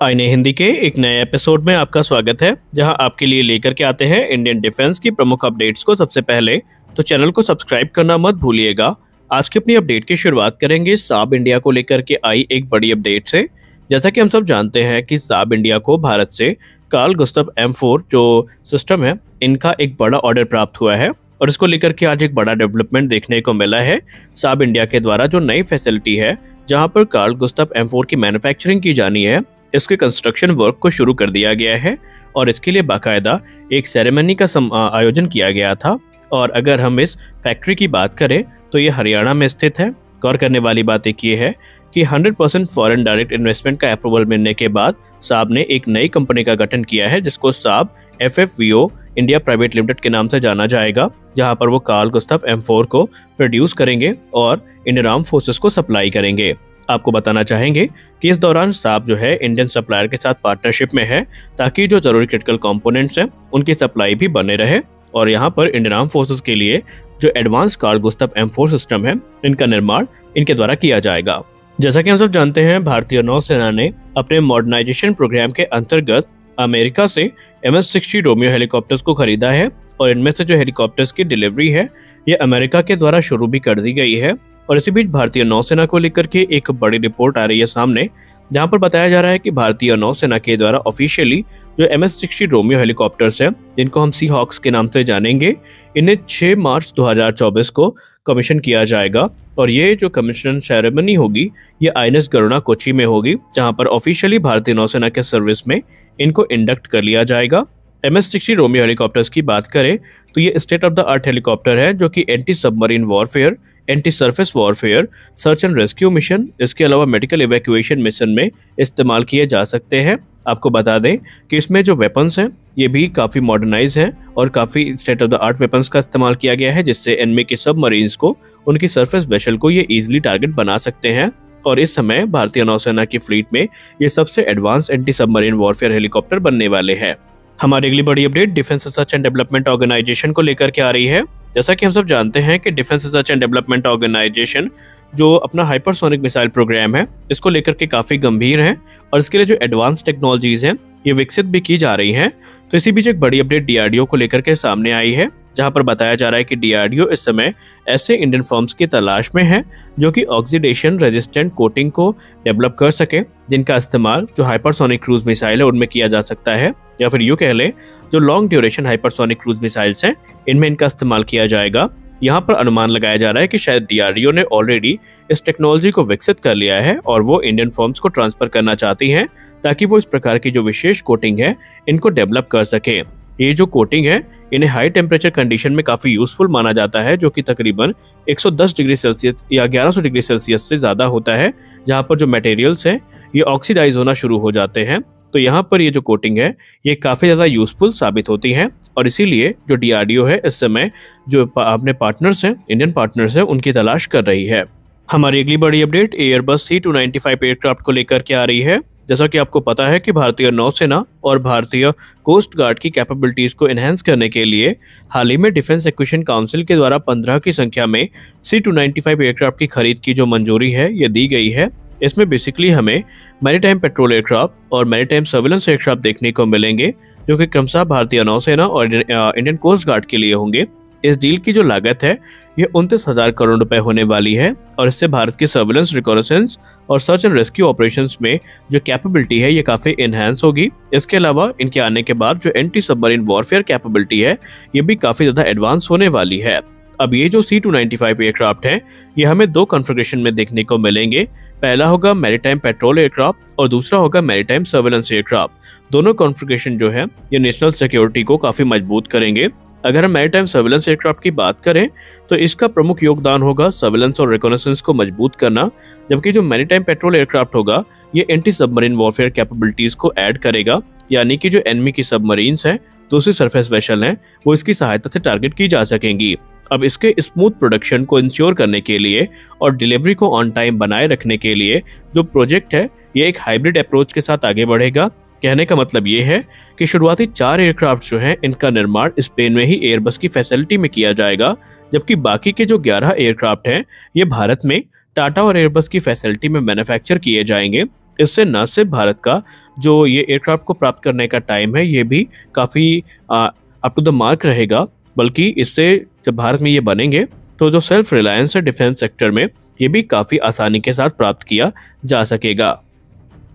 आईने हिंदी के एक नए एपिसोड में आपका स्वागत है, जहां आपके लिए लेकर के आते हैं इंडियन डिफेंस की प्रमुख अपडेट्स को सबसे पहले। तो चैनल को सब्सक्राइब करना मत भूलिएगा। आज की अपनी अपडेट की शुरुआत करेंगे साब इंडिया को लेकर के आई एक बड़ी अपडेट से। जैसा कि हम सब जानते हैं कि साब इंडिया को भारत से कार्ल गुस्ताव M4 जो सिस्टम है, इनका एक बड़ा ऑर्डर प्राप्त हुआ है और इसको लेकर के आज एक बड़ा डेवलपमेंट देखने को मिला है। साब इंडिया के द्वारा जो नई फैसिलिटी है जहां पर कार्ल गुस्ताव M4 की मैन्युफैक्चरिंग की जानी है, इसके कंस्ट्रक्शन वर्क को शुरू कर दिया गया है और इसके लिए बाकायदा एक सेरेमनी का आयोजन किया गया था। और अगर हम इस फैक्ट्री की बात करें तो ये हरियाणा में स्थित है। गौर करने वाली बात एक ये है कि 100% फॉरेन डायरेक्ट इन्वेस्टमेंट का अप्रूवल मिलने के बाद साब ने एक नई कंपनी का गठन किया है जिसको साब FFVO इंडिया प्राइवेट लिमिटेड के नाम से जाना जाएगा, जहां पर वो कार्ल गुस्ताव M4 को प्रोड्यूस करेंगे और इंडियन आर्म फोर्सेस को सप्लाई करेंगे। आपको बताना चाहेंगे कि इस दौरान साब जो है इंडियन सप्लायर के साथ पार्टनरशिप में है ताकि जो जरूरी क्रिटिकल कंपोनेंट्स हैं उनकी सप्लाई भी बने रहे और यहाँ पर इंडियन आर्म फोर्सेस के लिए जो advance Karl Gustav M4 system है, इनका निर्माण इनके द्वारा किया जाएगा। जैसा कि हम सब जानते हैं, भारतीय नौसेना ने अपने मॉडर्नाइजेशन प्रोग्राम के अंतर्गत अमेरिका से MS-60 रोमियो हेलीकॉप्टर्स को खरीदा है और इनमें से जो हेलीकॉप्टर्स की डिलीवरी है ये अमेरिका के द्वारा शुरू भी कर दी गई है। और इसी बीच भारतीय नौसेना को लेकर के एक बड़ी रिपोर्ट आ रही है सामने, जहां पर बताया जा रहा है कि भारतीय नौसेना के द्वारा ऑफिशियली जो MS-60 रोमियो हेलीकॉप्टर्स हैं, जिनको हम सी हॉक्स के नाम से जानेंगे, इन्हें 6 मार्च 2024 को कमीशन किया जाएगा। और ये जो कमीशन सेरेमनी होगी ये INS गरुड़ा कोची में होगी, जहां पर ऑफिशियली भारतीय नौसेना के सर्विस में इनको इंडक्ट कर लिया जाएगा। MS-60 रोमियो हेलीकॉप्टर्स की बात करें तो ये state of the art helicopter है जो कि anti submarine warfare, anti surface warfare, search and rescue mission, इसके अलावा मेडिकल इवैक्यूएशन मिशन में इस्तेमाल किए जा सकते हैं। आपको बता दें कि इसमें जो वेपन्स हैं ये भी काफ़ी मॉडर्नाइज हैं और काफ़ी state of the art weapons का इस्तेमाल किया गया है, जिससे एनिमी के सबमरीन्स को, उनकी सरफेस वेसल को ये ईजिली टारगेट बना सकते हैं। और इस समय भारतीय नौसेना की फ्लीट में ये सबसे advance anti submarine warfare helicopter बनने वाले हैं। हमारी अगली बड़ी update defence research and development organisation को लेकर के आ रही है। जैसा कि हम सब जानते हैं कि defence research and development organisation जो अपना हाइपरसोनिक मिसाइल प्रोग्राम है, इसको लेकर के काफ़ी गंभीर है और इसके लिए जो एडवांस टेक्नोलॉजीज हैं ये विकसित भी की जा रही हैं। तो इसी बीच एक बड़ी अपडेट DRDO को लेकर के सामने आई है, जहां पर बताया जा रहा है कि DRDO इस समय ऐसे इंडियन फर्म्स की तलाश में है जो कि ऑक्सीडेशन रेजिस्टेंट कोटिंग को डेवलप कर सके, जिनका इस्तेमाल जो हाइपरसोनिक क्रूज मिसाइल है उनमें किया जा सकता है, या फिर यूँ कह लें जो long duration hypersonic cruise missiles हैं इनमें इनका इस्तेमाल किया जाएगा। यहाँ पर अनुमान लगाया जा रहा है कि शायद DRDO ने ऑलरेडी इस टेक्नोलॉजी को विकसित कर लिया है और वो इंडियन फर्म्स को ट्रांसफर करना चाहती हैं ताकि वो इस प्रकार की जो विशेष कोटिंग है इनको डेवलप कर सके। ये जो कोटिंग है इन्हें हाई टेम्परेचर कंडीशन में काफ़ी यूजफुल माना जाता है, जो कि तकरीबन 110 डिग्री सेल्सियस या 1100 डिग्री सेल्सियस से ज़्यादा होता है, जहाँ पर जो मटेरियल्स हैं ये ऑक्सीडाइज होना शुरू हो जाते हैं। तो यहाँ पर ये जो कोटिंग है ये काफ़ी ज़्यादा यूजफुल साबित होती है और इसीलिए जो DRDO है इस समय जो अपने पार्टनर्स हैं, इंडियन पार्टनर्स हैं, उनकी तलाश कर रही है। हमारी अगली बड़ी अपडेट एयरबस C295 एयरक्राफ्ट को लेकर के आ रही है। जैसा कि आपको पता है कि भारतीय नौसेना और भारतीय कोस्ट गार्ड की कैपेबिलिटीज़ को एनहेंस करने के लिए हाल ही में डिफेंस एक्विजिशन काउंसिल के द्वारा 15 की संख्या में C295 एयरक्राफ्ट की खरीद की जो मंजूरी है ये दी गई है। इसमें बेसिकली हमें मैरीटाइम पेट्रोल एयरक्राफ्ट और मैरीटाइम सर्विलेंस एयरक्राफ्ट देखने को मिलेंगे, जो कि क्रमशः भारतीय नौसेना और इंडियन कोस्ट गार्ड के लिए होंगे। इस डील की जो लागत है ये 29,000 करोड़ रुपए होने वाली है और इससे भारत की सर्विलेंस, रिकॉनेसेंस और सर्च एंड रेस्क्यू ऑपरेशंस में जो कैपेबिलिटी है ये काफ़ी इनहेंस होगी। इसके अलावा इनके आने के बाद जो एंटी सबमरीन वॉरफेयर कैपेबिलिटी है ये भी काफ़ी ज़्यादा एडवांस होने वाली है। अब ये जो C295 एयरक्राफ्ट हैं ये हमें 2 कॉन्फ़िगरेशन में देखने को मिलेंगे। पहला होगा मैरीटाइम पेट्रोल एयरक्राफ्ट और दूसरा होगा मैरीटाइम सर्विलेंस एयरक्राफ्ट। दोनों कॉन्फ़िगरेशन जो है ये नेशनल सिक्योरिटी को काफ़ी मजबूत करेंगे। अगर हम मैरीटाइम सर्विलेंस एयरक्राफ्ट की बात करें तो इसका प्रमुख योगदान होगा सर्विलेंस और रिकॉनेसेंस को मजबूत करना, जबकि जो मैरीटाइम पेट्रोल एयरक्राफ्ट होगा ये एंटी सबमरीन वॉरफेयर कैपेबिलिटीज़ को ऐड करेगा, यानी कि जो एनिमी की सबमरीन्स हैं, दूसरी सरफेस वेसल हैं, वो इसकी सहायता से टारगेट की जा सकेंगी। अब इसके स्मूथ प्रोडक्शन को इंश्योर करने के लिए और डिलीवरी को ऑन टाइम बनाए रखने के लिए जो प्रोजेक्ट है ये एक हाइब्रिड अप्रोच के साथ आगे बढ़ेगा। कहने का मतलब ये है कि शुरुआती 4 एयरक्राफ्ट जो हैं इनका निर्माण स्पेन में ही एयरबस की फैसिलिटी में किया जाएगा, जबकि बाकी के जो 11 एयरक्राफ्ट हैं ये भारत में टाटा और एयरबस की फैसिलिटी में मैन्युफैक्चर किए जाएंगे। इससे न सिर्फ भारत का जो ये एयरक्राफ्ट को प्राप्त करने का टाइम है ये भी काफ़ी अप टू द मार्क रहेगा। बल्कि इससे जब भारत में ये बनेंगे तो जो सेल्फ रिलायंस है डिफेंस सेक्टर में, ये भी काफ़ी आसानी के साथ प्राप्त किया जा सकेगा।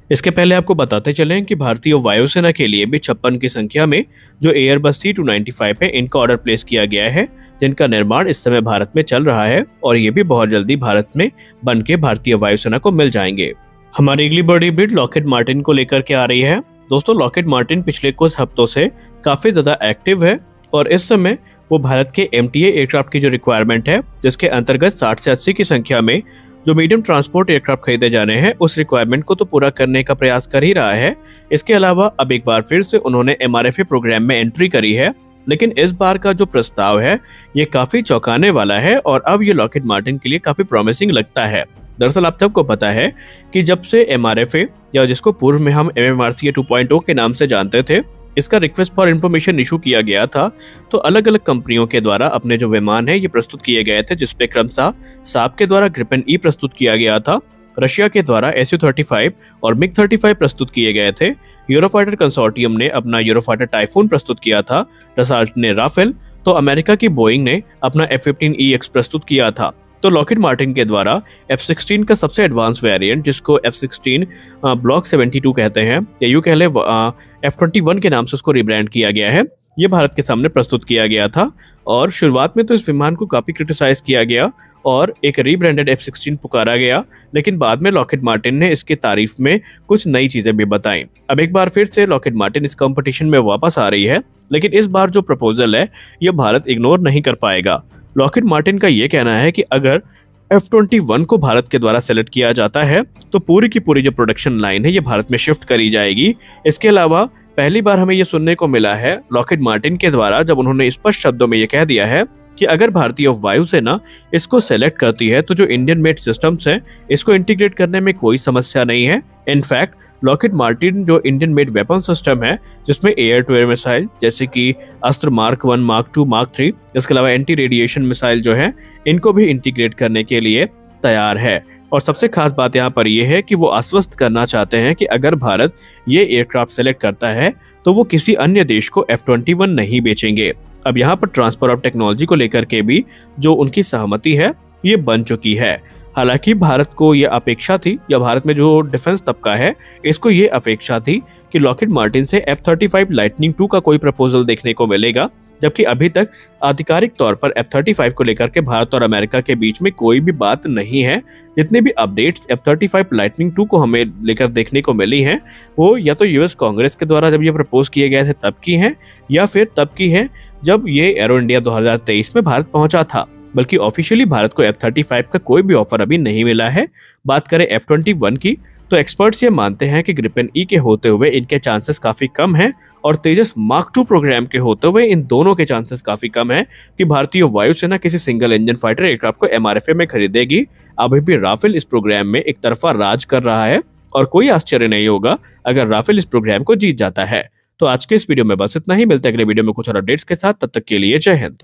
इसके पहले आपको बताते चलें कि भारतीय वायुसेना के लिए भी 56 की संख्या में जो एयरबस C295 है इनका ऑर्डर प्लेस किया गया है, जिनका निर्माण इस समय भारत में चल रहा है और ये भी बहुत जल्दी भारत में बन के भारतीय वायुसेना को मिल जाएंगे। हमारी अगली बड़ी अपडेट लॉकहीड मार्टिन को लेकर के आ रही है। दोस्तों, लॉकहीड मार्टिन पिछले कुछ हफ्तों से काफी ज्यादा एक्टिव है और इस समय वो भारत के MTA एयरक्राफ्ट की जो रिक्वायरमेंट है, जिसके अंतर्गत 60 से 80 की संख्या में जो मीडियम ट्रांसपोर्ट एयरक्राफ्ट खरीदे जाने हैं, उस रिक्वायरमेंट को तो पूरा करने का प्रयास कर ही रहा है। इसके अलावा अब एक बार फिर से उन्होंने MRFA प्रोग्राम में एंट्री करी है, लेकिन इस बार का जो प्रस्ताव है ये काफी चौंकाने वाला है और अब ये लॉकहीड मार्टिन के लिए काफी प्रॉमिसिंग लगता है। दरअसल आप सबको पता है कि जब से MRFA, या जिसको पूर्व में हम MMRCA 2.0 के नाम से जानते थे, इसका रिक्वेस्ट फॉर इन्फॉर्मेशन इशू किया गया था, तो अलग अलग कंपनियों के द्वारा अपने जो विमान है ये प्रस्तुत किए गए थे, जिसपे क्रमशः साब के द्वारा ग्रिपेन ई प्रस्तुत किया गया था, रशिया के द्वारा Su-35 और MiG-35 प्रस्तुत किए गए थे, यूरोफाइटर कंसोर्टियम ने अपना यूरोफाइटर टाइफून प्रस्तुत किया था, डसॉल्ट ने राफेल, तो अमेरिका की बोइंग ने अपना F-15EX प्रस्तुत किया था। तो लॉकहीड मार्टिन के द्वारा F-16 का सबसे एडवांस वेरिएंट, जिसको F-16 ब्लॉक 72 कहते हैं, या यूं कह ले F-21 के नाम से उसको रिब्रांड किया गया है, ये भारत के सामने प्रस्तुत किया गया था। और शुरुआत में तो इस विमान को काफी क्रिटिसाइज किया गया और एक रीब्रांडेड F-16 पुकारा गया, लेकिन बाद में लॉकहीड मार्टिन ने इसकी तारीफ में कुछ नई चीजें भी बताई। अब एक बार फिर से लॉकहीड मार्टिन इस कंपटीशन में वापस आ रही है, लेकिन इस बार जो प्रपोजल है ये भारत इग्नोर नहीं कर पाएगा। लॉकहीड मार्टिन का ये कहना है कि अगर F-21 को भारत के द्वारा सेलेक्ट किया जाता है तो पूरी की पूरी जो प्रोडक्शन लाइन है ये भारत में शिफ्ट करी जाएगी। इसके अलावा पहली बार हमें ये सुनने को मिला है लॉकहीड मार्टिन के द्वारा, जब उन्होंने स्पष्ट शब्दों में ये कह दिया है कि अगर भारतीय वायुसेना इसको सेलेक्ट करती है तो जो इंडियन मेड सिस्टम्स हैं इसको इंटीग्रेट करने में कोई समस्या नहीं है। इनफैक्ट लॉकहीड मार्टिन जो इंडियन मेड वेपन सिस्टम है, जिसमें एयर टू एयर मिसाइल जैसे कि अस्त्र मार्क 1, मार्क 2, मार्क 3, इसके अलावा एंटी रेडिएशन मिसाइल जो है, इनको भी इंटीग्रेट करने के लिए तैयार है। और सबसे खास बात यहाँ पर यह है कि वो आश्वस्त करना चाहते हैं कि अगर भारत ये एयरक्राफ्ट सेलेक्ट करता है तो वो किसी अन्य देश को F-21 नहीं बेचेंगे। अब यहाँ पर ट्रांसफर ऑफ टेक्नोलॉजी को लेकर के भी जो उनकी सहमति है ये बन चुकी है। हालांकि भारत को ये अपेक्षा थी, या भारत में जो डिफेंस तबका है इसको ये अपेक्षा थी कि लॉकहीड मार्टिन से F-35 लाइटनिंग 2 का कोई प्रपोजल देखने को मिलेगा, जबकि अभी तक आधिकारिक तौर पर F-35 को लेकर के भारत और अमेरिका के बीच में कोई भी बात नहीं है। जितने भी अपडेट्स F-35 लाइटनिंग 2 को हमें लेकर देखने को मिली हैं वो या तो US कांग्रेस के द्वारा जब ये प्रपोज किए गए थे तब की हैं, या फिर तब की हैं जब ये एरो इंडिया 2023 में भारत पहुंचा था। बल्कि ऑफिशियली भारत को F-35 का कोई भी ऑफर अभी नहीं मिला है। बात करें F-21 की, तो एक्सपर्ट्स ये मानते हैं कि ग्रिपेन ई के होते हुए इनके चांसेस काफी कम हैं और तेजस मार्क 2 प्रोग्राम के होते हुए इन दोनों के चांसेस काफी कम है कि भारतीय वायुसेना किसी सिंगल इंजन फाइटर एयरक्राफ्ट को MRFA में खरीदेगी। अभी भी राफेल इस प्रोग्राम में एक तरफा राज कर रहा है और कोई आश्चर्य नहीं होगा अगर राफेल इस प्रोग्राम को जीत जाता है। तो आज के इस वीडियो में बस इतना ही। मिलते हैं अगले वीडियो में कुछ और अपडेट्स के साथ, तब तक के लिए जय हिंद।